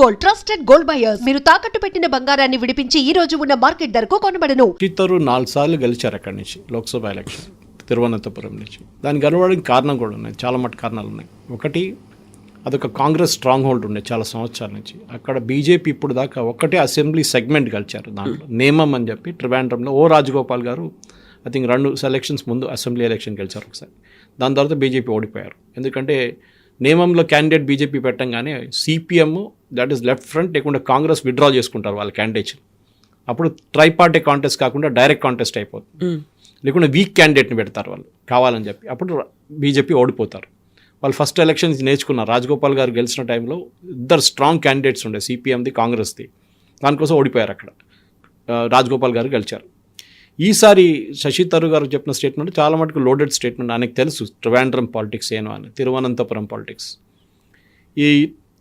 Gold, trusted gold buyers. మీరు తాకట్టు పెట్టిన బంగారాన్ని విడిపించి ఈ రోజు ఉన్న మార్కెట్ ధరకు కొనబడను. ఇద్దరు 4 సార్లు గెలిచారు అక్కడి నుంచి లోక్సభ ఎలక్షన్ తిరువనంతపురం నుంచి. దాన్ని గెలవడానికి కారణం కూడా ఉన్నాయి, చాలా మటు కారణాలు ఉన్నాయి. ఒకటి, అదొక కాంగ్రెస్ స్ట్రాంగ్ హోల్డ్ ఉండే చాలా సంవత్సరాల నుంచి. అక్కడ బీజేపీ ఇప్పుడు దాకా ఒకటే అసెంబ్లీ సెగ్మెంట్ గెలిచారు. దాంట్లో నేమం అని చెప్పి ట్రివాండ్రంలో Rajagopal garu I think 2 selections ముందు అసెంబ్లీ ఎలక్షన్ గెలిచారు ఒకసారి. దాని తర్వాత బీజేపీ ఓడిపోయారు. ఎందుకంటే నేమంలో క్యాండిడేట్ బీజేపీ పెట్టంగానే CPM that is left front లేకుండా కాంగ్రెస్ విత్డ్రా చేసుకుంటారు వాళ్ళ క్యాండిడేట్స్. అప్పుడు ట్రైపార్టీ కాంటెస్ట్ కాకుండా డైరెక్ట్ కాంటెస్ట్ అయిపోతుంది. లేకుండా వీక్ క్యాండిడేట్ని పెడతారు వాళ్ళు కావాలని చెప్పి. అప్పుడు బీజేపీ ఓడిపోతారు. వాళ్ళు ఫస్ట్ ఎలక్షన్స్ నేర్చుకున్నారు. రాజగోపాల్ గారు గెలిచిన టైంలో 2 స్ట్రాంగ్ క్యాండిడేట్స్ ఉండే, సిపిఎంది కాంగ్రెస్ది. దానికోసం ఓడిపోయారు. అక్కడ రాజగోపాల్ గారు గెలిచారు. ఈసారి శశి థరూర్ గారు చెప్పిన స్టేట్మెంట్ చాలా మటుకు లోడెడ్ స్టేట్మెంట్. ఆయనకు తెలుసు ట్రివాండ్రం పాలిటిక్స్ ఏనో అని, తిరువనంతపురం పాలిటిక్స్. ఈ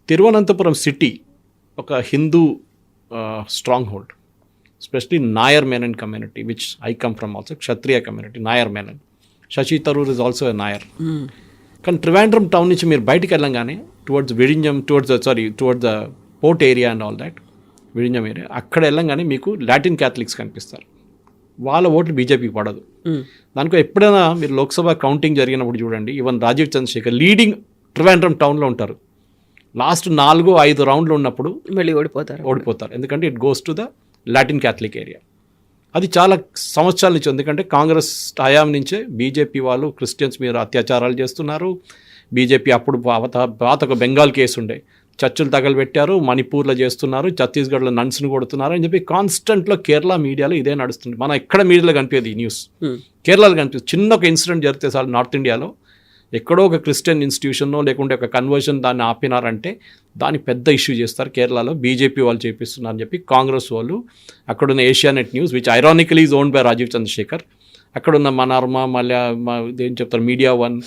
తిరువనంతపురం సిటీ ఒక Hindu stronghold, especially Nair Menon community which I come from also, Kshatriya community Nair Menon. Shashi Tharoor is also a Nair. కానీ ట్రివాండ్రం టౌన్ నుంచి మీరు బయటికి వెళ్ళంగానే towards Vizhinjam, towards the port area and all that, Vizhinjam area, అక్కడ వెళ్ళంగానే మీకు లాటిన్ క్యాథలిక్స్ కనిపిస్తారు. వాళ్ళ ఓట్లు బీజేపీకి పడదు. దానికో ఎప్పుడైనా మీరు లోక్సభ కౌంటింగ్ జరిగినప్పుడు చూడండి, ఈవెన్ రాజీవ్ చంద్రశేఖర్ లీడింగ్ ట్రివాండ్రం టౌన్లో ఉంటారు. లాస్ట్ 4-5 రౌండ్లు ఉన్నప్పుడు మళ్ళీ ఓడిపోతారు. ఎందుకంటే it goes to the Latin Catholic area. అది చాలా సంవత్సరాల నుంచి. ఎందుకంటే కాంగ్రెస్ హయాం నుంచే బీజేపీ వాళ్ళు క్రిస్టియన్స్ మీద అత్యాచారాలు చేస్తున్నారు. బీజేపీ అప్పుడు పాత ఒక బెంగాల్ కేసు ఉండే, చర్చలు తగలబెట్టారు, మణిపూర్లో చేస్తున్నారు, ఛత్తీస్గఢ్లో నన్స్ను కొడుతున్నారు అని చెప్పి కాన్స్టెంట్లో కేరళ మీడియాలో ఇదే నడుస్తుంది. మనం ఎక్కడ మీడియాలో కనిపించదు ఈ న్యూస్, కేరళలో కనిపిస్తుంది. చిన్న ఒక ఇన్సిడెంట్ జరిగితే చాలు నార్త్ ఇండియాలో ఎక్కడో ఒక క్రిస్టియన్ ఇన్స్టిట్యూషన్నో లేకుంటే ఒక కన్వర్షన్ దాన్ని ఆపినారంటే దాన్ని పెద్ద ఇష్యూ చేస్తారు. కేరళలో బీజేపీ వాళ్ళు చేపిస్తున్నారని చెప్పి కాంగ్రెస్ వాళ్ళు, అక్కడున్న Asianet news which ironically is owned by Rajeev Chandrasekhar, అక్కడున్న మనర్మ, మళ్ళీ ఏం చెప్తారు మీడియా వన్,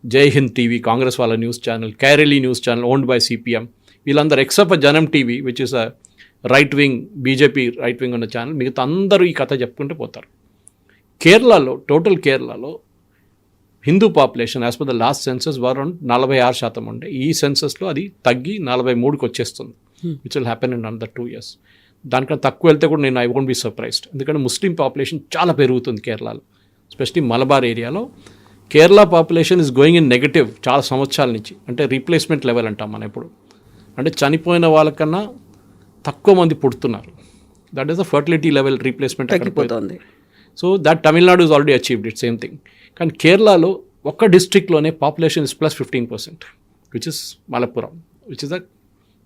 జై హింద్ టీవీ కాంగ్రెస్ వాళ్ళ news channel, Kairali news channel owned by CPM, వీళ్ళందరూ except Janam TV which is a right wing, BJP right wing ఉన్న ఛానల్, మిగతా అందరూ ఈ కథ చెప్పుకుంటూ పోతారు. కేరళలో టోటల్ కేరళలో Hindu population as per the last census around 46% ఉండే. ఈ సెన్సస్లో అది తగ్గి 43కి వచ్చేస్తుంది, which will happen in under 2 years. దానికన్నా తక్కువ వెళ్తే కూడా నేను ఐ వోంట్ బీ సర్ప్రైజ్డ్. ఎందుకంటే ముస్లిం పాపులేషన్ చాలా పెరుగుతుంది కేరళలో, ఎస్పెషలీ మలబార్ ఏరియాలో. Kerala population is going in negative చాలా సంవత్సరాల నుంచి. అంటే రీప్లేస్మెంట్ లెవెల్ అంటాం మనం ఇప్పుడు. అంటే చనిపోయిన వాళ్ళకన్నా తక్కువ మంది పుడుతున్నారు. That is the fertility level replacement తగ్గిపోతుంది. So that Tamil Nadu is already achieved it same thing. కానీ కేరళలో ఒక్క డిస్ట్రిక్ట్లోనే population is +15%, which is Malappuram, which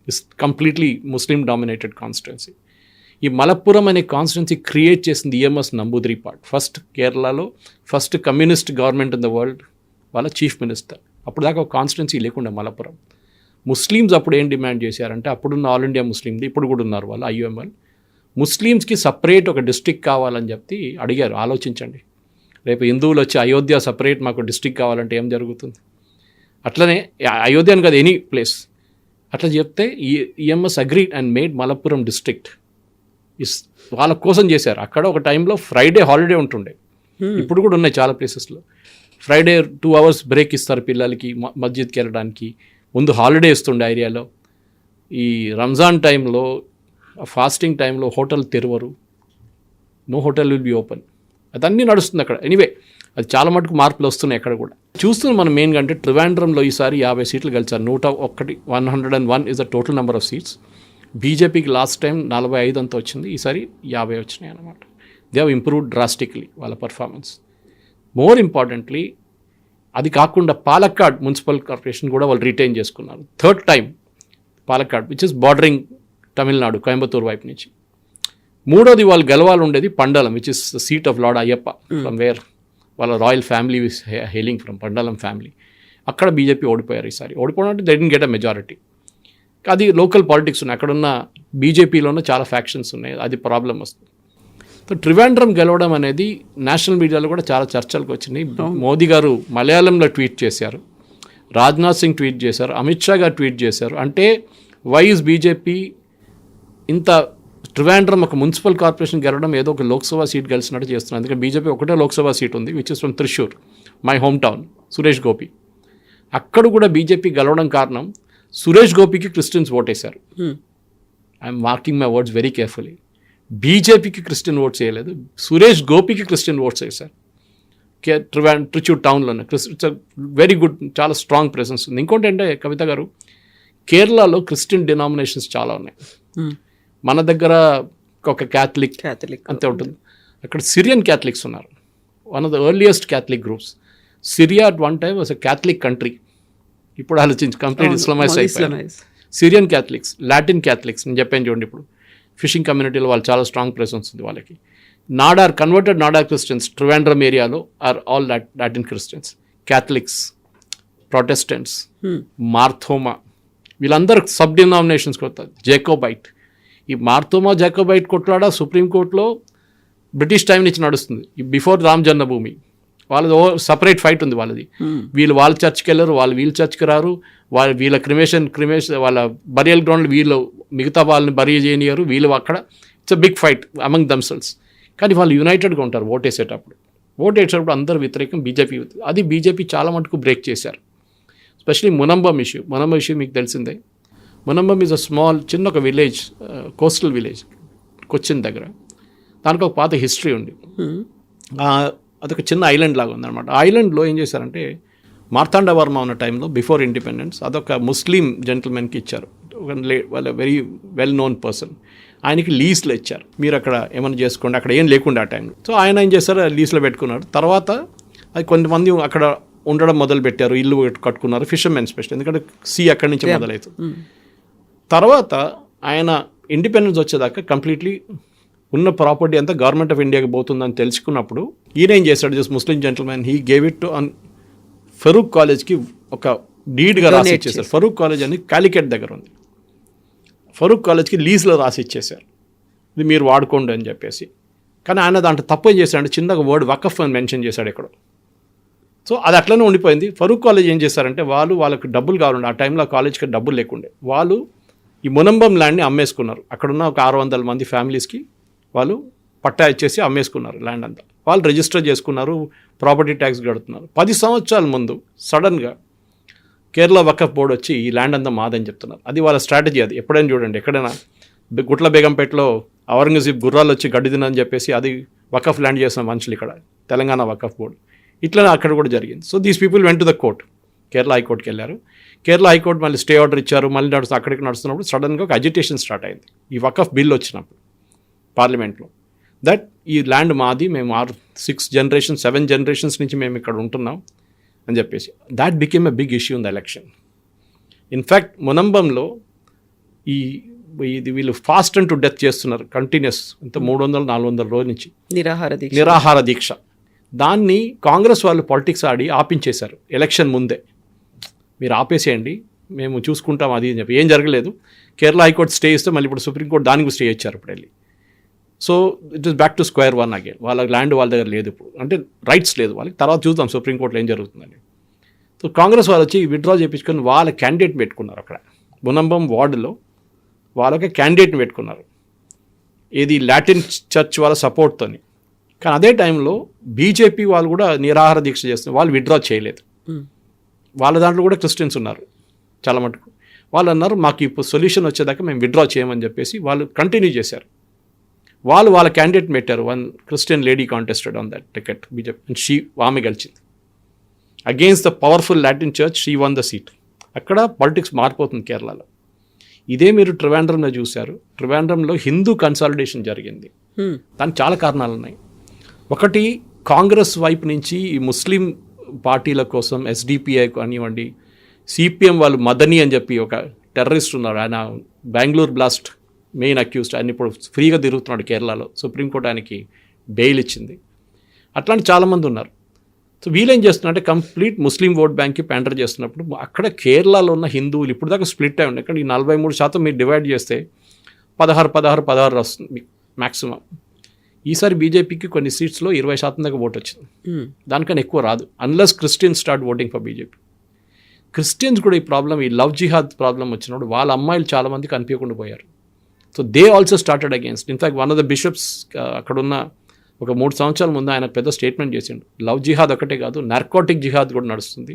is completely Muslim dominated constituency. ఈ మలప్పురం అనే కాన్స్టిట్యున్సీ క్రియేట్ చేసింది ఈఎంఎస్ నంబూద్రిపాడ్, ఫస్ట్ కేరళలో first communist government in the world, వాళ్ళ చీఫ్ మినిస్టర్. అప్పుడు దాకా ఒక కాన్స్టిట్యున్సీ లేకుండా మలప్పురం. ముస్లిమ్స్ అప్పుడు ఏం డిమాండ్ చేశారంటే, అప్పుడున్న ఆల్ ఇండియా ముస్లింది, ఇప్పుడు కూడా ఉన్నారు వాళ్ళు ఐయుఎంఎల్, ముస్లిమ్స్కి సపరేట్ ఒక డిస్ట్రిక్ట్ కావాలని చెప్పి అడిగారు. ఆలోచించండి, రేపు హిందువులు వచ్చి అయోధ్య సపరేట్ మాకు డిస్ట్రిక్ట్ కావాలంటే ఏం జరుగుతుంది? అట్లనే అయోధ్య అని కాదు, ఎనీ ప్లేస్ అట్లా చెప్తే EMS agreed and made Malappuram district. వాళ్ళ కోసం చేశారు. అక్కడ ఒక టైంలో ఫ్రైడే హాలిడే ఉంటుండే, ఇప్పుడు కూడా ఉన్నాయి చాలా ప్లేసెస్లో. ఫ్రైడే 2 hours బ్రేక్ ఇస్తారు పిల్లలకి మస్జిద్కి వెళ్ళడానికి. ముందు హాలిడే ఇస్తుండే ఏరియాలో. ఈ రంజాన్ టైంలో, ఫాస్టింగ్ టైంలో హోటల్ తెరవరు, no hotel will be open. అదన్నీ నడుస్తుంది అక్కడ. ఎనీవే అది చాలా మటుకు మార్పులు వస్తున్నాయి అక్కడ కూడా. చూస్తున్నాం మనం మెయిన్గా అంటే ట్రివాండ్రంలో ఈసారి 50 సీట్లు గెలిచారు. 101 is the total number of seats. బీజేపీకి లాస్ట్ టైం 45 అంతా వచ్చింది, ఈసారి 50 వచ్చినాయి అన్నమాట. దే హ్యావ్ ఇంప్రూవ్డ్ డ్రాస్టిక్లీ వాళ్ళ పర్ఫార్మెన్స్. మోర్ ఇంపార్టెంట్లీ అది కాకుండా పాలక్కాడ్ మున్సిపల్ కార్పొరేషన్ కూడా వాళ్ళు రిటైన్ చేసుకున్నారు. 3rd time Palakkad which is bordering Tamil Nadu, Coimbatore వైపు నుంచి. 3వది వాళ్ళు గెలవాలి ఉండేది Pandalam, which is the seat of lord Ayyappa, from where వాళ్ళ royal family is hailing from Pandalam family. అక్కడ బీజేపీ ఓడిపోయారు ఈసారి. ఓడిపోవడం అంటే they didn't get a majority. అది లోకల్ పాలిటిక్స్ ఉన్నాయి, అక్కడున్న బీజేపీలోనే చాలా ఫ్యాక్షన్స్ ఉన్నాయి, అది ప్రాబ్లం వస్తుంది. సో ట్రివాండ్రం గెలవడం అనేది నేషనల్ మీడియాలో కూడా చాలా చర్చలకు వచ్చినాయి. మోదీ గారు మలయాళంలో ట్వీట్ చేశారు, రాజ్నాథ్ సింగ్ ట్వీట్ చేశారు, అమిత్ షా గారు ట్వీట్ చేశారు. అంటే వై ఇస్ బీజేపీ ఇంత ట్రివాండ్రం ఒక మున్సిపల్ కార్పొరేషన్ గెలవడం ఏదో ఒక లోక్సభ సీట్ గెలిచినట్టు చేస్తున్నారు. ఎందుకంటే బీజేపీ ఒకటే లోక్సభ సీట్ ఉంది, which is from Thrissur, my home town, Suresh Gopi. అక్కడ కూడా బీజేపీ గెలవడం కారణం సురేష్ గోపికి క్రిస్టియన్స్ ఓటేశారు. I'm marking my words very carefully. బీజేపీకి క్రిస్టియన్ ఓట్స్ వేయలేదు, సురేష్ గోపికి క్రిస్టియన్ ఓట్స్ వేశారు. ట్రిచ్యూర్ టౌన్లోనే ఇట్స్ వెరీ గుడ్, చాలా స్ట్రాంగ్ ప్రెసెన్స్ ఉంది. ఇంకోటి అంటే కవిత గారు, కేరళలో క్రిస్టియన్ డినామినేషన్స్ చాలా ఉన్నాయి. మన దగ్గర ఒక క్యాథలిక్ అంతే ఉంటుంది, అక్కడ సిరియన్ క్యాథలిక్స్ ఉన్నారు. One of the earliest Catholic groups. Syria at one time was a Catholic country, ఇప్పుడు ఆలోచించి కంప్లీట్ ఇస్లామైజ్ అయిపోయింది. సిరియన్ క్యాథలిక్స్, లాటిన్ క్యాథలిక్స్ నేను చెప్పాను చూడండి, ఇప్పుడు ఫిషింగ్ కమ్యూనిటీలో వాళ్ళు చాలా స్ట్రాంగ్ ప్రెసెన్స్ ఉంది వాళ్ళకి. నాడార్ కన్వర్టెడ్ నాడార్ క్రిస్టియన్స్ ట్రివాండ్రమ్ ఏరియాలో are all Latin Christians. Catholics, Protestants, Marthoma, వీళ్ళందరూ సబ్ డినామినేషన్స్ కొడతారు. జేకోబైట్, ఈ మార్థోమా జాకోబైట్ కొట్లాడ సుప్రీంకోర్టులో బ్రిటిష్ టైం నుంచి నడుస్తుంది, బిఫోర్ రామ్ జన్మభూమి. వాళ్ళది సపరేట్ ఫైట్ ఉంది వాళ్ళది. వీళ్ళు వాళ్ళ చర్చ్కి వెళ్ళరు, వాళ్ళు వీళ్ళ చర్చ్కి రారు, వీళ్ళ క్రిమేషన్ వాళ్ళ బరియల్ గ్రౌండ్లు వీళ్ళు మిగతా వాళ్ళని బరీ చేయనియరు, వీళ్ళు అక్కడ. It's a big fight among themselves. కానీ వాళ్ళు యునైటెడ్గా ఉంటారు ఓటేసేటప్పుడు. ఓటేసేటప్పుడు అందరూ వ్యతిరేకం, బీజేపీ. అది బీజేపీ చాలా మటుకు బ్రేక్ చేశారు. ఎస్పెషలీ మునంబం ఇష్యూ మీకు తెలిసిందే. మునంబం ఈజ్ అ స్మాల్, చిన్న ఒక విలేజ్, కోస్టల్ విలేజ్, కొచ్చిన్ దగ్గర. దానికి ఒక పాత హిస్టరీ ఉంది. అదొక చిన్న ఐలాండ్ లాగా ఉందన్నమాట. ఆ ఐలాండ్లో ఏం చేశారంటే, మార్తాండ వర్మ ఉన్న టైంలో బిఫోర్ ఇండిపెండెన్స్ అదొక ముస్లిం జెంటిల్మెన్కి ఇచ్చారు, వాళ్ళ వెరీ వెల్ నోన్ పర్సన్. ఆయనకి లీజ్లో ఇచ్చారు, మీరు అక్కడ ఏమైనా చేసుకోండి, అక్కడ ఏం లేకుండా ఆ టైంలో. సో ఆయన ఏం చేశారు, లీజ్లో పెట్టుకున్నారు. తర్వాత అది కొంతమంది అక్కడ ఉండడం మొదలు పెట్టారు, ఇల్లు కట్టుకున్నారు, ఫిషర్మెన్ స్పెషల్, ఎందుకంటే సీ అక్కడి నుంచి మొదలవుతుంది. తర్వాత ఆయన ఇండిపెండెన్స్ వచ్చేదాకా కంప్లీట్లీ ఉన్న ప్రాపర్టీ అంతా గవర్నమెంట్ ఆఫ్ ఇండియాకి పోతుందని తెలుసుకున్నప్పుడు ఈయన ఏం చేశాడు, just Muslim gentlemen, he gave it to Farooq కాలేజ్కి ఒక డీడ్గా రాసి ఇచ్చేసారు. ఫరూక్ కాలేజ్ అని కాలికెట్ దగ్గర ఉంది. ఫరూక్ కాలేజ్కి లీజ్లో రాసి ఇచ్చేశారు, ఇది మీరు వాడుకోండి అని చెప్పేసి. కానీ ఆయన దాంట్లో తప్పు ఏం చేశాడు, చిన్నగా వర్డ్ వకఫ్ అని మెన్షన్ చేశాడు ఎక్కడో. సో అది అట్లనే ఉండిపోయింది. ఫరూక్ కాలేజ్ ఏం చేశారంటే, వాళ్ళకి డబ్బులు కావాలండి, ఆ టైంలో కాలేజ్కి డబ్బులు లేకుండే, వాళ్ళు ఈ మునంబం ల్యాండ్ని అమ్మేసుకున్నారు. అక్కడున్న ఒక 600 మంది ఫ్యామిలీస్కి వాళ్ళు పట్టా ఇచ్చేసి అమ్మేసుకున్నారు ల్యాండ్ అంతా. వాళ్ళు రిజిస్టర్ చేసుకున్నారు, ప్రాపర్టీ ట్యాక్స్ కడుతున్నారు. 10 సంవత్సరాల ముందు సడన్గా కేరళ వకఫ్ బోర్డు వచ్చి ఈ ల్యాండ్ అంతా మాదని చెప్తున్నారు. అది వాళ్ళ స్ట్రాటజీ. అది ఎప్పుడైనా చూడండి, ఎక్కడైనా గుట్ల బేగంపేటలో ఔరంగజీబ్ గుర్రాలు వచ్చి గడ్డి తినని చెప్పేసి అది వకఫ్ ల్యాండ్ చేసిన మనుషులు ఇక్కడ తెలంగాణ వకఫ్ బోర్డు. ఇట్లనే అక్కడ కూడా జరిగింది. So these people went to the court, Kerala హైకోర్టుకి వెళ్ళారు. కేరళ హైకోర్టు మళ్ళీ స్టే ఆర్డర్ ఇచ్చారు. మళ్ళీ అక్కడికి నడుస్తున్నప్పుడు సడన్గా ఒక అజిటేషన్ స్టార్ట్ అయింది ఈ వకఫ్ బిల్ వచ్చినప్పుడు పార్లమెంట్లో. దట్ ఈ ల్యాండ్ మాది, మేము 6 generations 7 generations నుంచి మేము ఇక్కడ ఉంటున్నాం అని చెప్పేసి. That became a big issue in the election. In fact మునంబంలో ఇది వీళ్ళు ఫాస్ట్ అండ్ టు డెత్ చేస్తున్నారు కంటిన్యూస్, ఇంత 300-400 రోజుల నుంచి నిరాహార దీక్ష. దాన్ని కాంగ్రెస్ వాళ్ళు పాలిటిక్స్ ఆడి ఆపించేశారు ఎలక్షన్ ముందే. మీరు ఆపేసేయండి, మేము చూసుకుంటాం అది అని చెప్పి. ఏం జరగలేదు. కేరళ హైకోర్టు స్టే ఇస్తే మళ్ళీ ఇప్పుడు సుప్రీంకోర్టు దానికి స్టే ఇచ్చారు ఇప్పుడు వెళ్ళి. So it is back to square one again. వాళ్ళ ల్యాండ్ వాళ్ళ దగ్గర లేదు ఇప్పుడు, అంటే రైట్స్ లేదు వాళ్ళకి. తర్వాత చూద్దాం సుప్రీంకోర్టులో ఏం జరుగుతుందని. సో కాంగ్రెస్ వాళ్ళు వచ్చి విత్డ్రా చేయించుకొని వాళ్ళ క్యాండిడేట్ పెట్టుకున్నారు అక్కడ మునంబం వార్డులో. వాళ్ళకి క్యాండిడేట్ని పెట్టుకున్నారు, ఇది లాటిన్ చర్చ్ వాళ్ళ సపోర్ట్తోని. కానీ అదే టైంలో బీజేపీ వాళ్ళు కూడా నిరాహార దీక్ష చేస్తున్నారు, వాళ్ళు విత్డ్రా చేయలేదు. వాళ్ళ దాంట్లో కూడా క్రిస్టియన్స్ ఉన్నారు చాలా మటుకు. వాళ్ళు అన్నారు, మాకు ఇప్పుడు సొల్యూషన్ వచ్చేదాకా మేము విత్డ్రా చేయమని చెప్పేసి వాళ్ళు కంటిన్యూ చేశారు. వాళ్ళ క్యాండిడేట్ పెట్టారు. 1 Christian lady contested on that ticket BJP, and ఆమె గెలిచింది. Against the powerful Latin church she won the seat. అక్కడ పాలిటిక్స్ మారిపోతుంది కేరళలో. ఇదే మీరు ట్రివాండ్రంలో చూశారు. ట్రివాండ్రంలో హిందూ కన్సాలిడేషన్ జరిగింది. దానికి చాలా కారణాలు ఉన్నాయి. ఒకటి, కాంగ్రెస్ వైపు నుంచి ఈ ముస్లిం పార్టీల కోసం ఎస్డిపిఐ కానివ్వండి, సిపిఎం వాళ్ళు మదనీ అని చెప్పి ఒక టెర్రరిస్ట్ ఉన్నారు, ఆయన బెంగళూరు బ్లాస్ట్ మెయిన్ అక్యూజ్డ్. ఆయన ఇప్పుడు ఫ్రీగా తిరుగుతున్నాడు కేరళలో, సుప్రీంకోర్టు ఆయనకి బెయిల్ ఇచ్చింది. అట్లాంటి చాలామంది ఉన్నారు. సో వీళ్ళేం చేస్తున్నారంటే కంప్లీట్ ముస్లిం ఓట్ బ్యాంక్కి ప్యాండర్ చేస్తున్నప్పుడు అక్కడ కేరళలో ఉన్న హిందువులు ఇప్పుడు దాకా స్ప్లిట్ అయి ఉన్నాయి. ఇక్కడ ఈ 43% మీరు డివైడ్ చేస్తే 16 వస్తుంది మ్యాక్సిమం. ఈసారి బీజేపీకి కొన్ని సీట్స్లో 20% దాకా ఓటు వచ్చింది. దానికన్నా ఎక్కువ రాదు unless Christians start voting for BJP. Christians కూడా ఈ ప్రాబ్లం, ఈ లవ్ జిహాద్ ప్రాబ్లం వచ్చినప్పుడు వాళ్ళ అమ్మాయిలు చాలామంది కనిపించకుండా పోయారు. So they also started against. In fact one of the bishops అక్కడున్న ఒక 3 సంవత్సరాల ముందు ఆయన పెద్ద స్టేట్మెంట్ చేసిండు, లవ్ జిహాద్ ఒకటే కాదు, నార్కోటిక్ జిహాద్ కూడా నడుస్తుంది,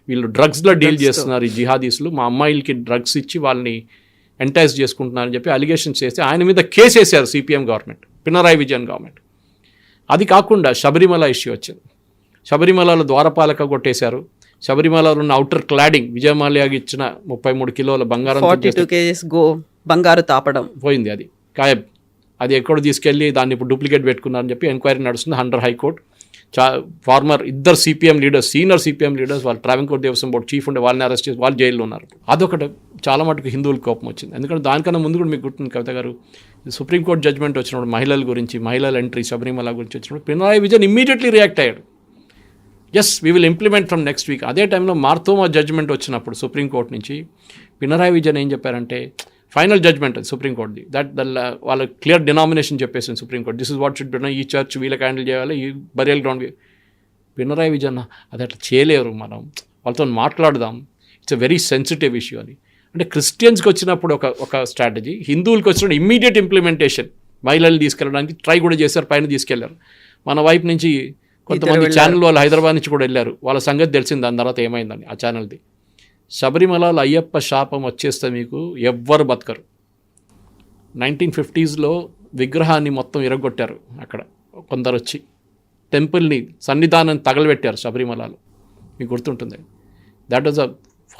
వీళ్ళు డ్రగ్స్లో డీల్ చేస్తున్నారు ఈ జిహాదీస్లు, మా అమ్మాయిలకి డ్రగ్స్ ఇచ్చి వాళ్ళని ఎంటైజ్ చేసుకుంటున్నారని చెప్పి అలిగేషన్స్ చేస్తే ఆయన మీద కేసు వేశారు CPM government, Pinarayi Vijayan government. అది కాకుండా శబరిమల ఇష్యూ వచ్చింది. శబరిమలలో ద్వారపాలక కొట్టేశారు. శబరిమలలో ఉన్న అవుటర్ క్లాడింగ్ విజయమాల్యాకి ఇచ్చిన 33 కిలోల బంగారం 42 kgs బంగారు తాపడం పోయింది. అది గాయబ్. అది ఎక్కడ తీసుకెళ్ళి దాన్ని ఇప్పుడు డూప్లికేట్ పెట్టుకున్నారని చెప్పి ఎంక్వైరీ నడుస్తుంది అండర్ హైకోర్టు. ఫార్మర్ ఇద్దరు CPM leaders, senior CPM leaders, వాళ్ళు ట్రావెంకోర్ దేవస్వం బోర్డు చీఫ్ ఉండే వాళ్ళని అరెస్ట్ చేసి వాళ్ళు జైల్లో ఉన్నారు. అదొకటి చాలా మటుకు హిందువులకు కోపం వచ్చింది. ఎందుకంటే దానికన్నా ముందు కూడా మీకు గుర్తుంది కవిత గారు, సుప్రీంకోర్టు జడ్జ్మెంట్ వచ్చినప్పుడు మహిళల గురించి, మహిళల ఎంట్రీ శబరిమల గురించి వచ్చినప్పుడు పినరాయి విజయన్ ఇమ్మీడియట్లీ రియాక్ట్ అయ్యాడు. Yes we will implement from next week. అదే టైంలో మార్తోమా జడ్జ్మెంట్ వచ్చినప్పుడు సుప్రీంకోర్టు నుంచి పినరాయి విజయన్ ఏం చెప్పారంటే, ఫైనల్ జడ్జ్మెంట్ అది సుప్రీంకోర్టుది, దట్ వాళ్ళ క్లియర్ డినామినేషన్ చెప్పేసింది supreme court, this is what should be, ఈ చర్చ్ వీళ్ళకి హ్యాండిల్ చేయాలి, ఈ బరియల్ గ్రౌండ్. పినరాయి విజయన్ అది అట్లా చేయలేరు, మనం వాళ్ళతో మాట్లాడదాం, it's a very sensitive issue అని. అంటే క్రిస్టియన్స్కి వచ్చినప్పుడు ఒక స్ట్రాటజీ, హిందువులకి వచ్చినప్పుడు ఇమ్మీడియట్ ఇంప్లిమెంటేషన్, మహిళలు తీసుకెళ్ళడానికి ట్రై కూడా చేశారు, పైన తీసుకెళ్లారు. మన వైపు నుంచి కొంతమంది ఛానల్ వాళ్ళు హైదరాబాద్ నుంచి కూడా వెళ్ళారు, వాళ్ళ సంగతి తెలిసింది దాని తర్వాత ఏమైందని ఆ ఛానల్ది. శబరిమలలో అయ్యప్ప శాపం వచ్చేస్తే మీకు ఎవ్వరు బతకరు. 1950s విగ్రహాన్ని మొత్తం ఇరగొట్టారు అక్కడ కొందరు వచ్చి, టెంపుల్ని సన్నిధానం తగలబెట్టారు శబరిమలలో, మీకు గుర్తుంటుంది. That was a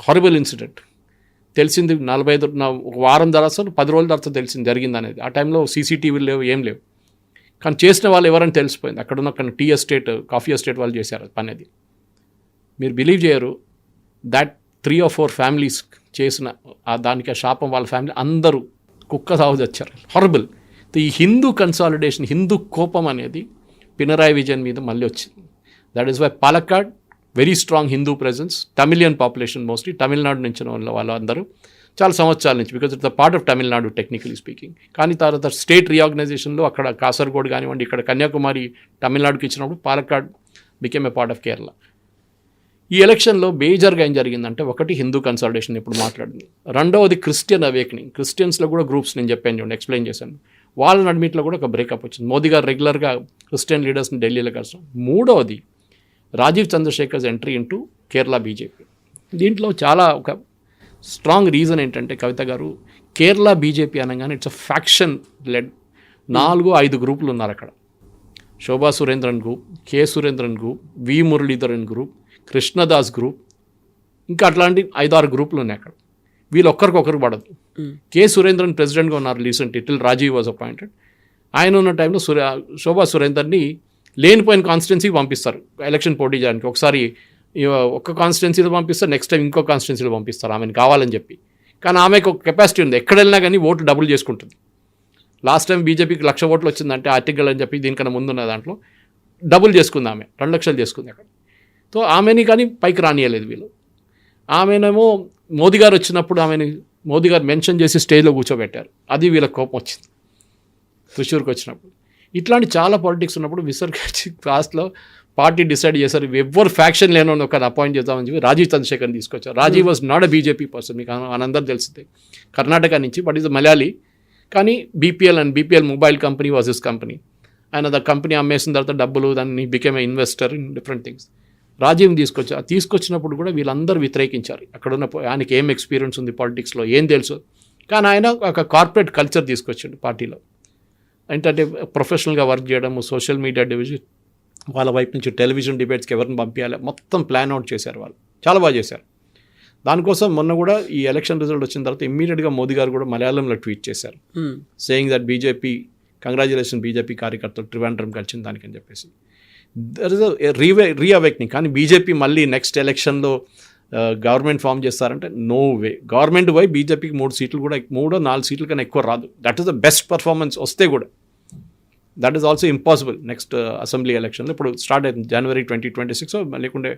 horrible incident. తెలిసింది 45 ఒక వారం తర్వాత 10 రోజుల తర్వాత తెలిసింది జరిగింది అనేది. ఆ టైంలో సీసీటీవీలు లేవు, ఏం లేవు. కానీ చేసిన వాళ్ళు ఎవరని తెలిసిపోయింది. అక్కడ టీ ఎస్టేట్, కాఫీ ఎస్టేట్ వాళ్ళు చేశారు పని. అది మీరు బిలీవ్ చేయరు, దాట్ 3 or 4 ఫ్యామిలీస్ చేసిన దానికి ఆ శాపం, వాళ్ళ ఫ్యామిలీ అందరూ కుక్క సాగు వచ్చారు. హారబుల్. ఈ హిందూ కన్సాలిడేషన్, హిందూ కోపం అనేది పినరాయి విజయన్ మీద మళ్ళీ వచ్చింది. That is why Palakkad very strong Hindu presence, Tamilian population mostly, Tamil Nadu నుంచి వాళ్ళందరూ చాలా సంవత్సరాల నుంచి, because it's the part of Tamil Nadu technically speaking. కానీ తర్వాత స్టేట్ రీఆర్గనైజేషన్లో అక్కడ కాసర్గోడ్ కానివ్వండి, ఇక్కడ కన్యాకుమారి తమిళనాడుకి ఇచ్చినప్పుడు Palakkad became a part of Kerala. ఈ ఎలక్షన్లో మేజర్గా ఏం జరిగిందంటే, ఒకటి హిందూ కన్సాలిడేషన్ ఇప్పుడు మాట్లాడింది, రెండవది క్రిస్టియన్ అవేకనింగ్. క్రిస్టియన్స్లో కూడా గ్రూప్స్ నేను చెప్పాను చూడండి, ఎక్స్ప్లెయిన్ చేశాను, వాళ్ళ నడిమిట్లో కూడా ఒక బ్రేకప్ వచ్చింది. మోదీ గారు రెగ్యులర్గా క్రిస్టియన్ లీడర్స్ని ఢిల్లీలో కలిసాం. మూడవది Rajeev Chandrasekhar's entry into Kerala BJP. దీంట్లో చాలా ఒక స్ట్రాంగ్ రీజన్ ఏంటంటే కవిత గారు, కేరళ బీజేపీ అనగానే ఇట్స్ అ ఫ్యాక్షన్ లెడ్. 4-5 గ్రూపులు ఉన్నారు అక్కడ. Shobha Surendran group, K Surendran group, V Muraleedharan group, Krishnadas group, ఇంకా అట్లాంటి 5-6 గ్రూపులు ఉన్నాయి అక్కడ. వీళ్ళు ఒక్కరికొకరు పడదు. కె సురేంద్రన్ ప్రెసిడెంట్గా ఉన్నారు recent, till Rajeev was appointed. ఆయన ఉన్న టైంలో శోభా సురేందర్ని లేనిపోయిన కాన్స్టిట్యున్సీకి పంపిస్తారు ఎలక్షన్ పోటీ చేయడానికి. ఒకసారి ఒక్క కాన్స్టిట్యున్సీలో పంపిస్తారు, నెక్స్ట్ టైం ఇంకో కాన్స్టిట్యున్సీలో పంపిస్తారు ఆమెను కావాలని చెప్పి. కానీ ఆమెకు ఒక కెపాసిటీ ఉంది, ఎక్కడ వెళ్ళినా కానీ ఓట్లు డబుల్ చేసుకుంటుంది. లాస్ట్ టైం బీజేపీకి 1,00,000 ఓట్లు వచ్చిందంటే ఆర్టికల్ అని చెప్పి దీనికన్నా ముందున్న దాంట్లో డబుల్ చేసుకుంది ఆమె, 2 లక్షలు చేసుకుంది అక్కడ. సో ఆమెని కానీ పైకి రానియలేదు వీళ్ళు. ఆమెనేమో మోదీ గారు వచ్చినప్పుడు మోదీ గారు మెన్షన్ చేసి స్టేజ్లో కూర్చోబెట్టారు, అది వీళ్ళకి కోపం వచ్చింది త్రిశూర్కి వచ్చినప్పుడు. ఇట్లాంటి చాలా పాలిటిక్స్ ఉన్నప్పుడు విసర్గచ్చి క్లాస్లో పార్టీ డిసైడ్ చేశారు, ఎవ్వరు ఫ్యాక్షన్ లేని ఒక అపాయింట్ చేద్దామని చెప్పి రాజీవ్ చంద్రశేఖర్ని తీసుకొచ్చారు. Rajeev was not a BJP person, మీకు అందరూ తెలిసిందే, కర్ణాటక నుంచి, బట్ ఈజ్ మలయాళీ. కానీ BPL mobile company was his company. ఆయన ద కంపెనీ అమ్మేసిన తర్వాత డబ్బులు, దాన్ని became a investor in different things. రాజీవ్ని తీసుకొచ్చినప్పుడు కూడా వీళ్ళందరూ వ్యతిరేకించారు. అక్కడున్న ఆయనకి ఏం ఎక్స్పీరియన్స్ ఉంది పాలిటిక్స్లో, ఏం తెలుసు. కానీ ఆయన ఒక కార్పొరేట్ కల్చర్ తీసుకొచ్చాడు పార్టీలో. ఏంటంటే ప్రొఫెషనల్గా వర్క్ చేయడము, సోషల్ మీడియా డివిజన్, వాళ్ళ వైపు నుంచి టెలివిజన్ డిబేట్స్కి ఎవరిని పంపించాలి, మొత్తం ప్లాన్ అవుట్ చేశారు వాళ్ళు, చాలా బాగా చేశారు. దానికోసం మొన్న కూడా ఈ ఎలక్షన్ రిజల్ట్ వచ్చిన తర్వాత ఇమ్మీడియట్గా మోదీ గారు కూడా మలయాళంలో ట్వీట్ చేశారు, saying that BJP, congratulation BJP కార్యకర్తలు ట్రివాండ్రం కలిసిన దానికని చెప్పేసి. There is reawakening. కానీ బీజేపీ మళ్ళీ నెక్స్ట్ ఎలక్షన్లో గవర్నమెంట్ ఫామ్ చేస్తారంటే నో వే. గవర్నమెంట్ వై బీజేపీకి 3 సీట్లు కూడా 3-4 సీట్ల కన్నా ఎక్కువ రాదు. That is the best performance వస్తే కూడా. That is also impossible next assembly ఎలక్షన్లో. ఇప్పుడు స్టార్ట్ అవుతుంది January 2026, లేకుంటే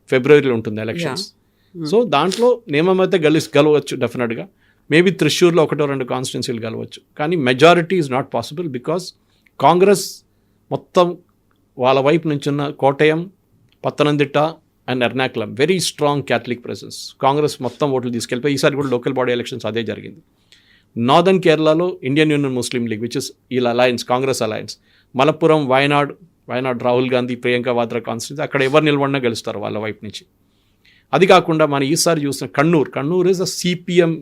ఫిబ్రవరిలో ఉంటుంది ఎలక్షన్స్. సో దాంట్లో నియమం అయితే గెలవచ్చు డెఫినెట్గా. మేబీ త్రిశూర్లో 1-2 కాన్స్టిట్యున్సీలు గెలవచ్చు. కానీ majority is not possible, because Congress మొత్తం వాళ్ళ వైపు నుంచి ఉన్న Kottayam, Pathanamthitta and Ernakulam very strong Catholic presence. Congress మొత్తం ఓట్లు తీసుకెళ్ళిపోయి ఈసారి కూడా లోకల్ బాడీ ఎలక్షన్స్ అదే జరిగింది. నార్దర్న్ కేరళలో Indian union Muslim league, which is వీళ్ళ alliance, Congress alliance. Malappuram, Wayanad Rahul Gandhi, Priyanka Vadra constituency, అక్కడ ఎవరు నిలబడినా గెలుస్తారు వాళ్ళ వైపు నుంచి. అది కాకుండా మనం ఈసారి చూసిన కన్నూర్ ఇస్ అ సిపిఎం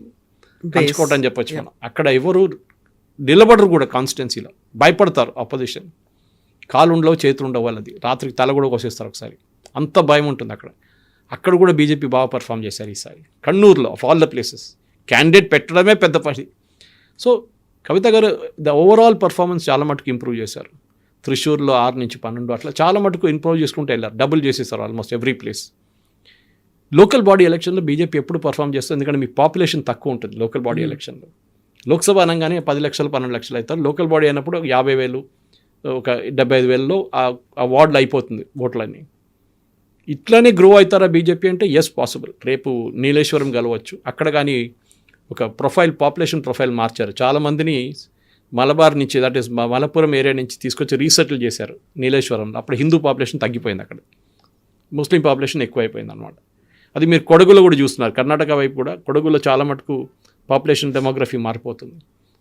కంచుకోట అని చెప్పొచ్చు మనం. అక్కడ ఎవరు నిలబడరు కూడా కాన్స్టిట్యున్సీలో, భయపడతారు ఆపోజిషన్. కాలు ఉండవు, చేతులు ఉండవు వాళ్ళది, రాత్రికి తల కూడా కోసేస్తారు ఒకసారి, అంత భయం ఉంటుంది అక్కడ. అక్కడ కూడా బీజేపీ బాగా పర్ఫామ్ చేశారు ఈసారి కన్నూరులో, of all the places. Candidate పెట్టడమే పెద్ద పని. సో కవిత గారు ద ఓవరాల్ పర్ఫార్మెన్స్ చాలా మటుకు ఇంప్రూవ్ చేశారు. త్రిశూర్లో 6 నుంచి 12 అట్లా చాలా మటుకు ఇంప్రూవ్ చేసుకుంటూ వెళ్ళారు, డబుల్ చేసేసారు almost every place. Local body ఎలక్షన్లో బీజేపీ ఎప్పుడు పర్ఫామ్ చేస్తుంది, ఎందుకంటే మీ పాపులేషన్ తక్కువ ఉంటుంది లోకల్ బాడీ ఎలక్షన్లో. లోక్సభ అనగానే 10 లక్షలు 12 లక్షలు అవుతారు, లోకల్ బాడీ అయినప్పుడు 50,000 ఒక 75,000లో ఆ వార్డులు అయిపోతుంది ఓట్లన్నీ. ఇట్లానే గ్రో అవుతారా బీజేపీ అంటే ఎస్ పాసిబుల్. రేపు నీలేశ్వరం గెలవచ్చు అక్కడ, కానీ ఒక పాపులేషన్ ప్రొఫైల్ మార్చారు. చాలామందిని మలబార్ నుంచి, దట్ ఈస్ మలపురం ఏరియా నుంచి తీసుకొచ్చి రీసెటిల్ చేశారు నీలేశ్వరంలో. అప్పుడు హిందూ పాపులేషన్ తగ్గిపోయింది, అక్కడ ముస్లిం పాపులేషన్ ఎక్కువైపోయింది అనమాట. అది మీరు కొడగులో కూడా చూస్తున్నారు, కర్ణాటక వైపు కూడా కొడగులో చాలా మటుకు పాపులేషన్ డెమోగ్రఫీ మారిపోతుంది.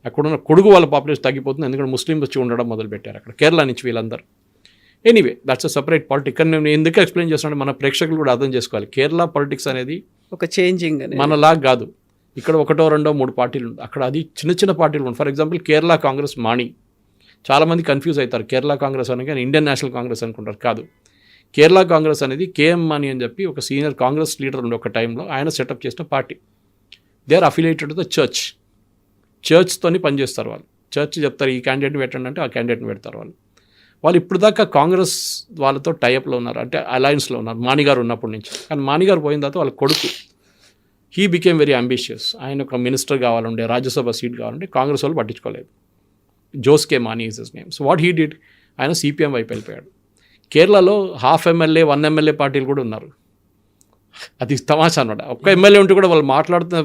అక్కడున్న కొడుగు వాళ్ళ పాపులేషన్ తగ్గిపోతుంది, ఎందుకంటే ముస్లిం వచ్చి ఉండడం మొదలుపెట్టారు అక్కడ, కేరళ నుంచి వీళ్ళందరూ. Anyway that's a separate politics. కానీ నేను ఎందుకు ఎక్స్ప్లెయిన్ చేస్తున్నాను, మన ప్రేక్షకులు కూడా అర్థం చేసుకోవాలి. కేరళ పాలిటిక్స్ అనేది ఒక చేంజింగ్ మనలాగా కాదు. ఇక్కడ 1, 2, 3 పార్టీలు ఉంటాయి, అక్కడ అది చిన్న చిన్న పార్టీలు ఉంటాయి. ఫర్ ఎగ్జాంపుల్ కేరళ కాంగ్రెస్ మాణి, చాలామంది కన్ఫ్యూజ్ అవుతారు. కేరళ కాంగ్రెస్ అని కానీ ఇండియన్ నేషనల్ కాంగ్రెస్ అనుకుంటారు, కాదు. కేరళ కాంగ్రెస్ అనేది కేఎం మాణి అని చెప్పి ఒక సీనియర్ కాంగ్రెస్ లీడర్ ఉండే ఒక టైంలో ఆయన సెటప్ చేసిన party. They are affiliated to the చర్చ్తోని పనిచేస్తారు వాళ్ళు. చర్చ్ చెప్తారు ఈ క్యాండిడేట్ని పెట్టండి అంటే ఆ క్యాండిడేట్ని పెడతారు వాళ్ళు ఇప్పుడు దాకా కాంగ్రెస్ వాళ్ళతో టైఅప్లో ఉన్నారు, అంటే అలయన్స్లో ఉన్నారు మాణిగారు ఉన్నప్పటి నుంచి. కానీ మాణిగారు పోయిన తర్వాత వాళ్ళ కొడుకు హీ బికేమ్ వెరీ అంబిషియస్. ఆయన ఒక మినిస్టర్ కావాలంటే, రాజ్యసభ సీట్ కావాలంటే కాంగ్రెస్ వాళ్ళు పట్టించుకోలేదు. Jose K Mani is his name. So what he did, ఆయన సిపిఎం వైపు వెళ్ళిపోయాడు. కేరళలో 1/2 ఎమ్మెల్యే 1 ఎమ్మెల్యే పార్టీలు కూడా ఉన్నారు. అది తమాషా అనమాట. ఒక్క ఎమ్మెల్యే ఉంటే కూడా వాళ్ళు మాట్లాడుతున్న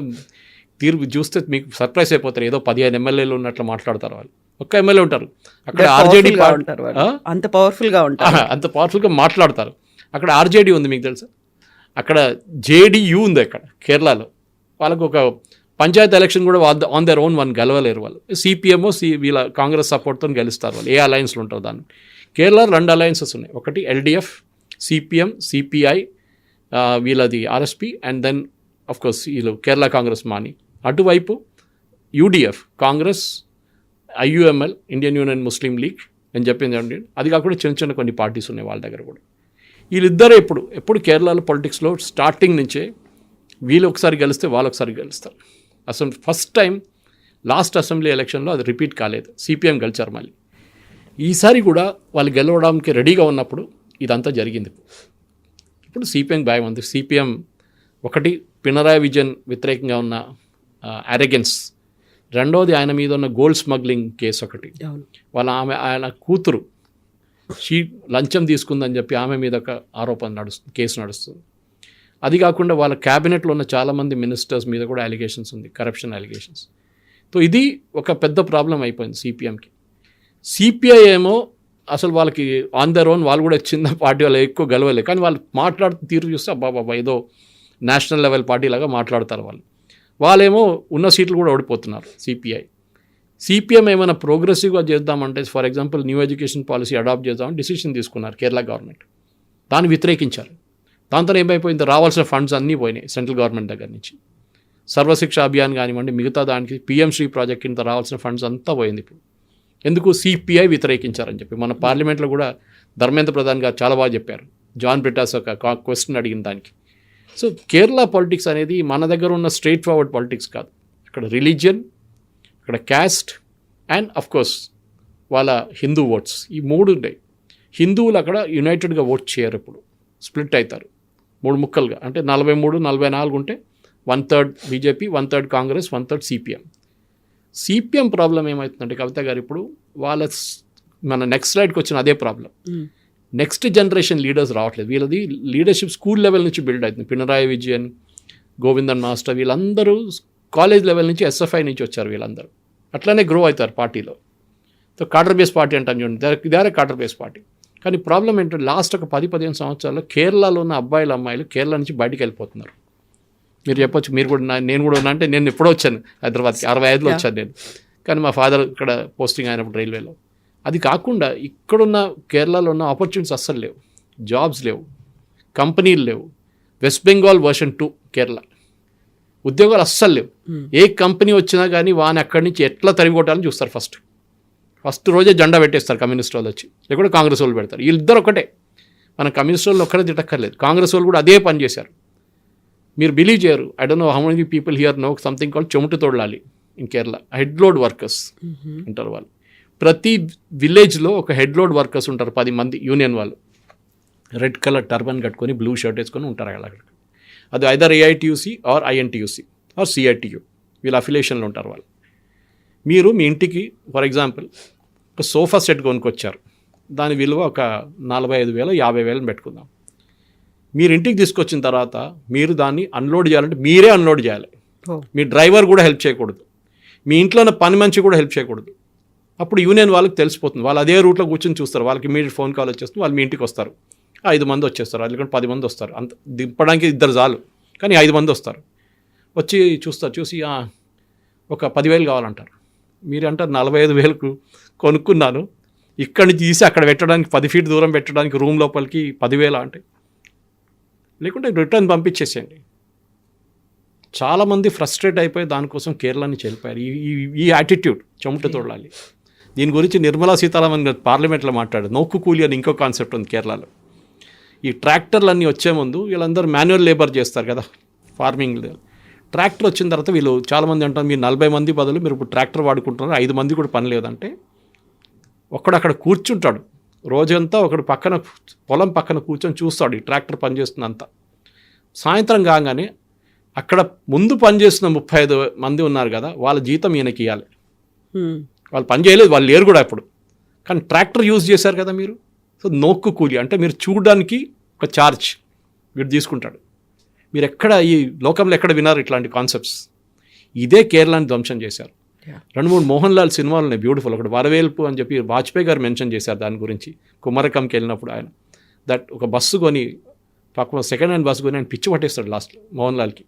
తీరు చూస్తే మీకు సర్ప్రైజ్ అయిపోతారు. ఏదో 15 ఎమ్మెల్యేలు ఉన్నట్లు మాట్లాడతారు వాళ్ళు. ఒక్క ఎమ్మెల్యే ఉంటారు అక్కడ. ఆర్జేడీ అంత పవర్ఫుల్గా ఉంటారు, అంత పవర్ఫుల్గా మాట్లాడతారు. అక్కడ ఆర్జేడీ ఉంది, మీకు తెలుసా. అక్కడ జేడీయూ ఉంది అక్కడ కేరళలో. వాళ్ళకు ఒక పంచాయతీ ఎలక్షన్ కూడా ఆన్ దర్ ఓన్ వన్ గెలవలేరు వాళ్ళు. సిపిఎంఓ వీళ్ళ కాంగ్రెస్ సపోర్ట్తో గెలుస్తారు వాళ్ళు, ఏ అలయన్స్లో ఉంటారు దాన్ని. కేరళ 2 అలయన్సెస్ ఉన్నాయి, ఒకటి ఎల్డిఎఫ్, సిపిఎం, సిపిఐ, వీళ్ళది ఆర్ఎస్పి, అండ్ దెన్ అఫ్కోర్స్ వీళ్ళు కేరళ కాంగ్రెస్ మాని. అటువైపు UDF, Congress, IUML, Indian union Muslim league అని చెప్పింది అండి. అది కాకుండా చిన్న చిన్న కొన్ని పార్టీస్ ఉన్నాయి వాళ్ళ దగ్గర కూడా. వీళ్ళిద్దరే ఎప్పుడు కేరళలో పొలిటిక్స్లో స్టార్టింగ్ నుంచే వీళ్ళు ఒకసారి గెలిస్తే వాళ్ళు ఒకసారి గెలుస్తారు. అసలు ఫస్ట్ టైం లాస్ట్ అసెంబ్లీ ఎలక్షన్లో అది రిపీట్ కాలేదు, సిపిఎం గెలిచారు. మళ్ళీ ఈసారి కూడా వాళ్ళు గెలవడానికి రెడీగా ఉన్నప్పుడు ఇదంతా జరిగింది. ఇప్పుడు సిపిఎం భయం ఉంది. సిపిఎం ఒకటి పినరాయి విజయన్ వ్యతిరేకంగా ఉన్న అరెగెన్స్, రెండోది ఆయన మీద ఉన్న గోల్డ్ స్మగ్లింగ్ కేసు ఒకటి, ఆయన కూతురు లంచం తీసుకుందని చెప్పి ఆమె మీద ఒక ఆరోపణ కేసు నడుస్తుంది. అది కాకుండా వాళ్ళ క్యాబినెట్లో ఉన్న చాలామంది మినిస్టర్స్ మీద కూడా అలిగేషన్స్ ఉంది, కరప్షన్ అలిగేషన్స్. సో ఇది ఒక పెద్ద ప్రాబ్లం అయిపోయింది సిపిఎంకి. సిపిఐ ఏమో అసలు వాళ్ళకి ఆన్ దర్ ఓన్, వాళ్ళు కూడా చిన్న పార్టీ, వాళ్ళు ఎక్కువ గెలవలేదు. కానీ వాళ్ళు మాట్లాడుతూ తీరు చూస్తే అబ్బాబా ఏదో నేషనల్ లెవెల్ పార్టీ లాగా మాట్లాడతారు వాళ్ళేమో ఉన్న సీట్లు కూడా ఓడిపోతున్నారు సిపిఐ. సిపిఎం ఏమైనా ప్రోగ్రెసివ్గా చేద్దామంటే, for example new education policy adopt చేద్దామని డిసిషన్ తీసుకున్నారు కేరళ గవర్నమెంట్, దాన్ని వ్యతిరేకించారు. దాంతో ఏమైపోయింది, రావాల్సిన ఫండ్స్ అన్నీ పోయినాయి సెంట్రల్ గవర్నమెంట్ దగ్గర నుంచి. సర్వశిక్ష అభియాన్ కానివ్వండి, మిగతా దానికి పిఎం శ్రీ ప్రాజెక్ట్ కింద రావాల్సిన ఫండ్స్ అంతా పోయింది ఇప్పుడు. ఎందుకు, సిపిఐ వ్యతిరేకించారని చెప్పి. మన పార్లమెంట్లో కూడా ధర్మేంద్ర ప్రధాన్ గారు చాలా బాగా చెప్పారు, జాన్ బ్రిటాస్ ఒక క్వశ్చన్ అడిగిన దానికి. సో కేరళ పాలిటిక్స్ అనేది మన దగ్గర ఉన్న స్ట్రైట్ ఫార్వర్డ్ పాలిటిక్స్ కాదు. అక్కడ రిలీజియన్, అక్కడ క్యాస్ట్, అండ్ అఫ్కోర్స్ వాళ్ళ హిందూ ఓట్స్, ఈ 3 ఉంటాయి. హిందువులు అక్కడ యునైటెడ్గా ఓట్ చేయరు, ఇప్పుడు స్ప్లిట్ అవుతారు 3 ముక్కలుగా. అంటే 43, 44 ఉంటే 1/3 BJP, 1/3 Congress, 1/3 CPM. CPM problem ఏమవుతుందంటే కవిత గారు, ఇప్పుడు వాళ్ళ మన నెక్స్ట్ స్లైడ్కి వచ్చిన అదే ప్రాబ్లం. నెక్స్ట్ జనరేషన్ లీడర్స్ రావట్లేదు. వీళ్ళది లీడర్షిప్ స్కూల్ లెవెల్ నుంచి బిల్డ్ అవుతుంది. పినరాయి విజయన్, గోవిందన్ మాస్టర్, వీళ్ళందరూ కాలేజ్ లెవెల్ నుంచి, ఎస్ఎఫ్ఐ నుంచి వచ్చారు వీళ్ళందరూ. అట్లానే గ్రో అవుతారు పార్టీలో. సో కాడర్ బేస్ పార్టీ అంటాం చూడండి, ఇదే కాడర్ బేస్ పార్టీ. కానీ ప్రాబ్లం ఏంటంటే లాస్ట్ ఒక 10-15 సంవత్సరాల్లో కేరళలో ఉన్న అబ్బాయిలు అమ్మాయిలు కేరళ నుంచి బయటికి వెళ్ళిపోతున్నారు. మీరు చెప్పొచ్చు, మీరు కూడా నేను కూడా ఉన్నా అంటే, నేను ఎప్పుడో వచ్చాను హైదరాబాద్కి, 65లో వచ్చాను నేను. కానీ మా ఫాదర్ ఇక్కడ పోస్టింగ్ అయినప్పుడు రైల్వేలో. అది కాకుండా ఇక్కడున్న కేరళలో ఉన్న ఆపర్చునిటీస్ అస్సలు లేవు, జాబ్స్ లేవు, కంపెనీలు లేవు. West Bengal version 2 Kerala. ఉద్యోగాలు అస్సలు లేవు. ఏ కంపెనీ వచ్చినా కానీ వాని అక్కడి నుంచి ఎట్లా తరిగొట్టాలని చూస్తారు. ఫస్ట్ రోజే జెండా పెట్టేస్తారు కమ్యూనిస్ట్ వాళ్ళు వచ్చి, లేకుంటే కాంగ్రెస్ వాళ్ళు పెడతారు. వీళ్ళిద్దరు ఒకటే, మన కమ్యూనిస్ట్ వాళ్ళు ఒక్కడే తిట్టక్కర్లేదు, కాంగ్రెస్ వాళ్ళు కూడా అదే పని చేశారు. మీరు బిలీవ్ చేయరు, I don't know how many people here know something called chumattu thozhilali in Kerala. Head load workers అంటారు వాళ్ళు. ప్రతి విలేజ్లో ఒక హెడ్ లోడ్ వర్కర్స్ ఉంటారు, 10 మంది యూనియన్ వాళ్ళు. రెడ్ కలర్ టర్బన్ కట్టుకొని బ్లూ షర్ట్ వేసుకొని ఉంటారు అక్కడ. అది either AITUC or INTUC or CITU, వీళ్ళ అఫిలియేషన్లో ఉంటారు వాళ్ళు. మీరు మీ ఇంటికి ఫర్ ఎగ్జాంపుల్ ఒక సోఫా సెట్ కొనుక్కొచ్చారు, దాని విలువ ఒక 45,000 50,000 పెట్టుకుందాం. మీరు ఇంటికి తీసుకొచ్చిన తర్వాత మీరు దాన్ని అన్లోడ్ చేయాలంటే మీరే అన్లోడ్ చేయాలి. మీ డ్రైవర్ కూడా హెల్ప్ చేయకూడదు, మీ ఇంట్లో ఉన్న పని మనిషి కూడా హెల్ప్ చేయకూడదు. అప్పుడు యూనియన్ వాళ్ళకి తెలిసిపోతుంది, వాళ్ళు అదే రూట్లో కూర్చొని చూస్తారు, వాళ్ళకి ఇమీడియట్ ఫోన్ కాల్ వచ్చేస్తుంది, వాళ్ళు మీ ఇంటికి వస్తారు. 5 మంది వచ్చేస్తారు, లేకుంటే 10 మంది వస్తారు. అంత దింపడానికి 2 చాలు, కానీ 5 మంది వస్తారు. వచ్చి చూస్తారు, చూసి ఒక 10,000 కావాలంటారు. మీరు అంటారు 45,000కు కొనుక్కున్నాను, ఇక్కడి నుంచి తీసి అక్కడ పెట్టడానికి 10 ఫీట్ దూరం పెట్టడానికి రూమ్ లోపలికి 10,000 అంటే, లేకుంటే రిటర్న్ పంపించేసేయండి. చాలామంది ఫ్రస్ట్రేట్ అయిపోయి దానికోసం కేరళ నుంచి వెళ్ళిపోయారు. ఈ యాటిట్యూడ్ చెమట తోడాలి. దీని గురించి నిర్మలా సీతారామన్ గారు పార్లమెంట్లో మాట్లాడారు. నోక్కు కూలి అని ఇంకో కాన్సెప్ట్ ఉంది కేరళలో. ఈ ట్రాక్టర్లు అన్నీ వచ్చే ముందు వీళ్ళందరూ మాన్యువల్ లేబర్ చేస్తారు కదా ఫార్మింగ్. ట్రాక్టర్ వచ్చిన తర్వాత వీళ్ళు చాలామంది అంటారు, మీరు 40 మంది బదులు మీరు ఇప్పుడు ట్రాక్టర్ వాడుకుంటున్నారు, 5 మంది కూడా పని లేదంటే ఒక్కడు అక్కడ కూర్చుంటాడు రోజంతా, ఒకడు పక్కన పొలం పక్కన కూర్చొని చూస్తాడు ఈ ట్రాక్టర్ పనిచేస్తున్నంత. సాయంత్రం కాగానే అక్కడ ముందు పనిచేస్తున్న 35 మంది ఉన్నారు కదా, వాళ్ళ జీతం ఈయనకి ఇవ్వాలి. వాళ్ళు పని చేయలేదు, వాళ్ళు లేరు కూడా ఇప్పుడు, కానీ ట్రాక్టర్ యూజ్ చేశారు కదా మీరు. సో నోక్కు కూలి అంటే మీరు చూడడానికి ఒక ఛార్జ్ వీడు తీసుకుంటాడు. మీరు ఎక్కడ ఈ లోకంలో ఎక్కడ విన్నారు ఇట్లాంటి కాన్సెప్ట్స్? ఇదే కేరళని ధ్వంసం చేశారు. 2-3 మోహన్ లాల్ సినిమాలు ఉన్నాయి బ్యూటిఫుల్. ఒకటి వరవేల్పు అని చెప్పి వాజ్పేయి గారు మెన్షన్ చేశారు దాని గురించి. కుమరకంకి వెళ్ళినప్పుడు ఆయన ఒక బస్సు కొని, పక్క సెకండ్ హ్యాండ్ బస్సు కొని ఆయన పిచ్చి పట్టేస్తాడు లాస్ట్లో మోహన్ లాల్కి.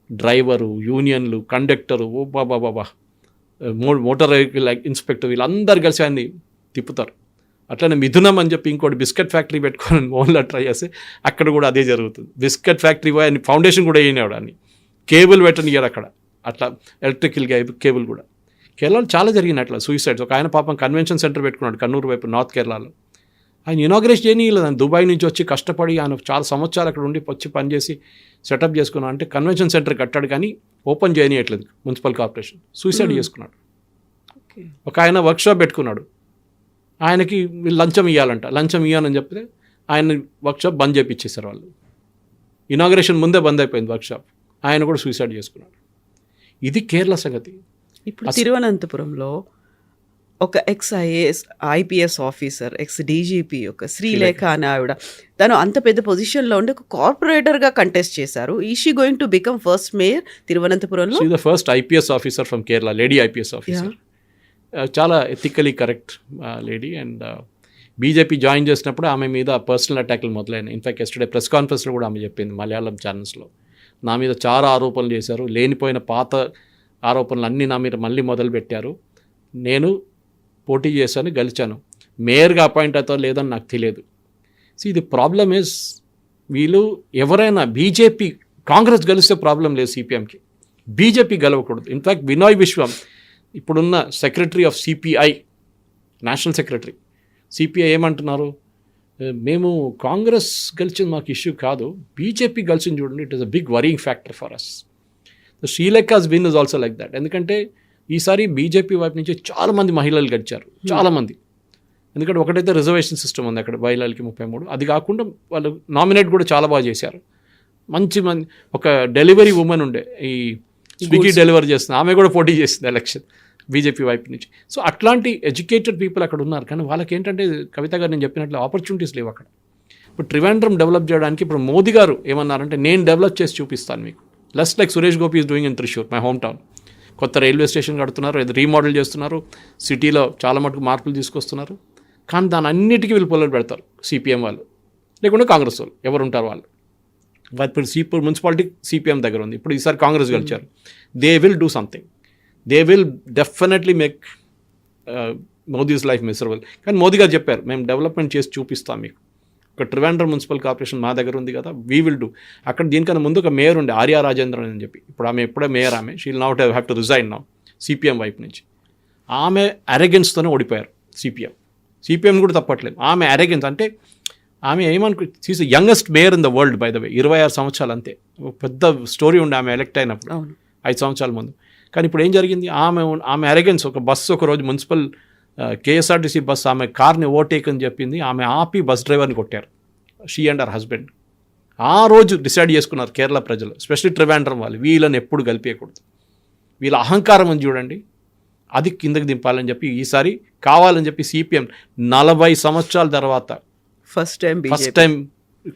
డ్రైవరు, యూనియన్లు, కండక్టరు, ఓ బాబా మోటార్ వెహికల్ ఇన్స్పెక్టర్ వీళ్ళందరూ కలిసి ఆయన్ని తిప్పుతారు. అట్లనే మిథునం అని చెప్పి ఇంకోటి బిస్కెట్ ఫ్యాక్టరీ పెట్టుకొని మోహన్లాల్ ట్రై చేస్తే అక్కడ కూడా అదే జరుగుతుంది. బిస్కెట్ ఫ్యాక్టరీ పోయి ఆయన ఫౌండేషన్ కూడా వేయనివాడు, అని కేబుల్ పెట్టనియాడు అక్కడ. అట్లా ఎలక్ట్రికల్ కేబుల్ కూడా. కేరళలో చాలా జరిగినాయి అట్లా సూసైడ్స్. ఒక ఆయన పాపం కన్వెన్షన్ సెంటర్ పెట్టుకున్నాడు కన్నూరు వైపు నార్త్ కేరళలో. ఆయన ఇనాగ్రేట్ చేయనీయలేదు, ఆయన దుబాయ్ నుంచి వచ్చి కష్టపడి ఆయన చాలా సంవత్సరాలు అక్కడ ఉండి వచ్చి పనిచేసి సెటప్ చేసుకున్నాడు. అంటే కన్వెన్షన్ సెంటర్ కట్టాడు కానీ ఓపెన్ చేయనీయట్లేదు మున్సిపల్ కార్పొరేషన్. సూసైడ్ చేసుకున్నాడు. ఒక ఆయన వర్క్షాప్ పెట్టుకున్నాడు, ఆయనకి లంచం ఇవ్వాలంట, లంచం ఇవ్వాలని చెప్తే ఆయన వర్క్షాప్ బంద్ చేయించేశారు వాళ్ళు. ఇనాగ్రేషన్ ముందే బంద్ అయిపోయింది వర్క్షాప్. ఆయన కూడా సూసైడ్ చేసుకున్నాడు. ఇది కేరళ సంగతి. ఇప్పుడు తిరువనంతపురంలో ఒక IPS ఆఫీసర్, DGP, ఒక శ్రీలేఖ అనే ఆవిడ, తను అంత పెద్ద పొజిషన్లో ఉండి ఒక కార్పొరేటర్గా కంటెస్ట్ చేశారు. Is she going to become first mayor తిరువనంతపురంలో? The first IPS officer from Kerala, lady IPS officer. చాలా ethically correct lady. And BJP join చేసినప్పుడు ఆమె మీద పర్సనల్ అటాక్లు మొదలైనాయి. ఇన్ఫాక్ట్ ఎస్టర్డే ప్రెస్ కాన్ఫరెన్స్లో కూడా ఆమె చెప్పింది మలయాళం ఛానల్స్లో, నా మీద చాలా ఆరోపణలు చేశారు, లేనిపోయిన పాత ఆరోపణలు అన్నీ నా మీద మళ్ళీ మొదలుపెట్టారు. నేను పోటీ చేశాను, గెలిచాను, మేయర్గా అపాయింట్ అవుతారో లేదని నాకు తెలియదు. సో ఇది ప్రాబ్లమ్ ఇస్, వీళ్ళు ఎవరైనా బీజేపీ కాంగ్రెస్ గెలిస్తే ప్రాబ్లం లేదు సిపిఎంకి, బీజేపీ గెలవకూడదు. ఇన్ఫ్యాక్ట్ వినోయ్ విశ్వం ఇప్పుడున్న secretary of CPI, national secretary CPI ఏమంటున్నారు, మేము కాంగ్రెస్ గెలిచింది మాకు ఇష్యూ కాదు, బీజేపీ గెలిచింది చూడండి, it is a big worrying factor for us. Sreelekha's win is also like that. ఎందుకంటే ఈసారి బీజేపీ వైపు నుంచి చాలామంది మహిళలు గెలిచారు, చాలామంది. ఎందుకంటే ఒకటైతే రిజర్వేషన్ సిస్టమ్ ఉంది అక్కడ మహిళలకి 33, అది కాకుండా వాళ్ళు నామినేట్ కూడా చాలా బాగా చేశారు. మంచి ఒక డెలివరీ ఉమెన్ ఉండే, ఈ స్విగ్గీ డెలివరీ చేస్తుంది, ఆమె కూడా పోటీ చేసింది ఎలక్షన్ బీజేపీ వైపు నుంచి. సో అట్లాంటి ఎడ్యుకేటెడ్ పీపుల్ అక్కడ ఉన్నారు. కానీ వాళ్ళకి ఏంటంటే కవిత గారు నేను చెప్పినట్లు ఆపర్చునిటీస్ లేవు అక్కడ. ఇప్పుడు ట్రివాండ్రం డెవలప్ చేయడానికి ఇప్పుడు మోదీ గారు ఏమన్నారంటే, నేను డెవలప్ చేసి చూపిస్తాను మీకు, less like Suresh Gopi is doing in Thrissur, my home town. కొత్త రైల్వే స్టేషన్ కడుతున్నారు, అది రీమోడల్ చేస్తున్నారు, సిటీలో చాలా మటుకు మార్పులు తీసుకొస్తున్నారు. కానీ దాని అన్నిటికీ వీళ్ళు పొలలు పెడతారు సిపిఎం వాళ్ళు, లేకుంటే కాంగ్రెస్ వాళ్ళు, ఎవరు ఉంటారు వాళ్ళు. ఇప్పుడు మున్సిపాలిటీ సిపిఎం దగ్గర ఉంది, ఇప్పుడు ఈసారి కాంగ్రెస్ గెలిచారు. They will do something, they will definitely make Modi's life miserable. కానీ మోదీ గారు చెప్పారు, మేము డెవలప్మెంట్ చేసి చూపిస్తాం మీకు, ఒక ట్రివాండ్రం మున్సిపల్ కార్పొరేషన్ మా దగ్గర ఉంది కదా, వీ విల్ డూ. అక్కడ దీనికన్నా ముందు ఒక మేయర్ ఉండే ఆర్యా రాజేంద్రన్ అని చెప్పి, ఇప్పుడు ఆమె ఎప్పుడే మేయర్, ఆమె she'll not have to resign now CPM వైపు నుంచి. ఆమె అరెగెన్స్తోనే ఓడిపోయారు సిపిఎం కూడా తప్పట్లేదు. ఆమె అరెగెన్స్ అంటే ఆమె sees youngest mayor in the world by the way, 26 సంవత్సరాలు అంతే. పెద్ద స్టోరీ ఉండే ఆమె ఎలక్ట్ అయినప్పుడు 5 సంవత్సరాల ముందు. కానీ ఇప్పుడు ఏం జరిగింది, ఆమె అరెగెన్స్, ఒక బస్సు ఒకరోజు మున్సిపల్ కేఎస్ఆర్టీసీ బస్సు ఆమె కార్ని ఓవర్టేక్ అని చెప్పింది, ఆమె ఆపి బస్ డ్రైవర్ని కొట్టారు, షీ అండ్ హర్ హస్బెండ్. ఆ రోజు డిసైడ్ చేసుకున్నారు కేరళ ప్రజలు, ఎస్పెషల్లీ ట్రివాండ్రం వాళ్ళు, వీళ్ళని ఎప్పుడు కలిపేయకూడదు, వీళ్ళ అహంకారం అని చూడండి, అది కిందకి దింపాలని చెప్పి ఈసారి కావాలని చెప్పి సిపిఎం 40 సంవత్సరాల తర్వాత ఫస్ట్ టైం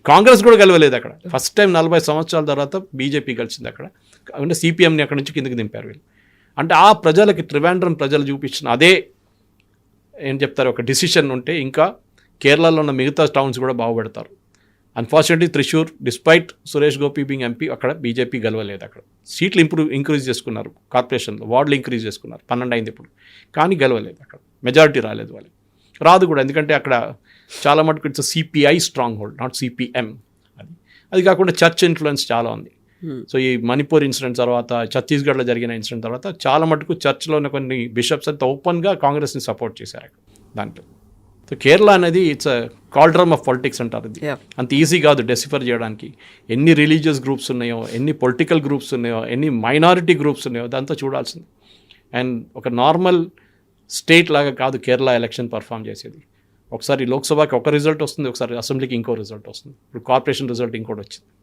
కాంగ్రెస్ కూడా గెలవలేదు అక్కడ, ఫస్ట్ టైం 40 సంవత్సరాల తర్వాత బీజేపీ కలిసింది అక్కడ. అంటే సిపిఎంని అక్కడ నుంచి కిందకి దింపారు వీళ్ళు. అంటే ఆ ప్రజలకి ట్రివాండ్రం ప్రజలు చూపించిన అదే ఏం చెప్తారు, ఒక డిసిషన్ ఉంటే ఇంకా కేరళలో ఉన్న మిగతా టౌన్స్ కూడా బాగుపడతారు. Unfortunately Thrissur despite Suresh Gopi being MP అక్కడ బీజేపీ గెలవలేదు. అక్కడ సీట్లు ఇంక్రీజ్ చేసుకున్నారు, కార్పొరేషన్లో వార్డులు ఇంక్రీజ్ చేసుకున్నారు, 12 అయింది ఇప్పుడు, కానీ గెలవలేదు అక్కడ, మెజారిటీ రాలేదు వాళ్ళకి, రాదు కూడా. ఎందుకంటే అక్కడ చాలా మటుకు it's CPI strong hold, not CPM. అది కాకుండా చర్చ్ ఇన్ఫ్లుయెన్స్ చాలా ఉంది. సో ఈ మణిపూర్ ఇన్సిడెంట్ తర్వాత, ఛత్తీస్గఢ్లో జరిగిన ఇన్సిడెంట్ తర్వాత చాలా మటుకు చర్చ్లో ఉన్న కొన్ని బిషప్స్ అంతా ఓపెన్గా కాంగ్రెస్ని సపోర్ట్ చేశారు దాంట్లో. సో కేరళ అనేది ఇట్స్ అ కాల్డ్రమ్ ఆఫ్ పాలిటిక్స్ అంటారు. ఇది అంత ఈజీ కాదు డెసిఫర్ చేయడానికి. ఎన్ని రిలీజియస్ గ్రూప్స్ ఉన్నాయో, ఎన్ని పొలిటికల్ గ్రూప్స్ ఉన్నాయో, ఎన్ని మైనారిటీ గ్రూప్స్ ఉన్నాయో, అదంతా చూడాల్సింది. అండ్ ఒక నార్మల్ స్టేట్ లాగా కాదు కేరళ ఎలక్షన్ పర్ఫామ్ చేసేది. ఒకసారి లోక్సభకి ఒక రిజల్ట్ వస్తుంది, ఒకసారి అసెంబ్లీకి ఇంకో రిజల్ట్ వస్తుంది, ఇప్పుడు కార్పొరేషన్ రిజల్ట్ ఇంకోటి వచ్చింది.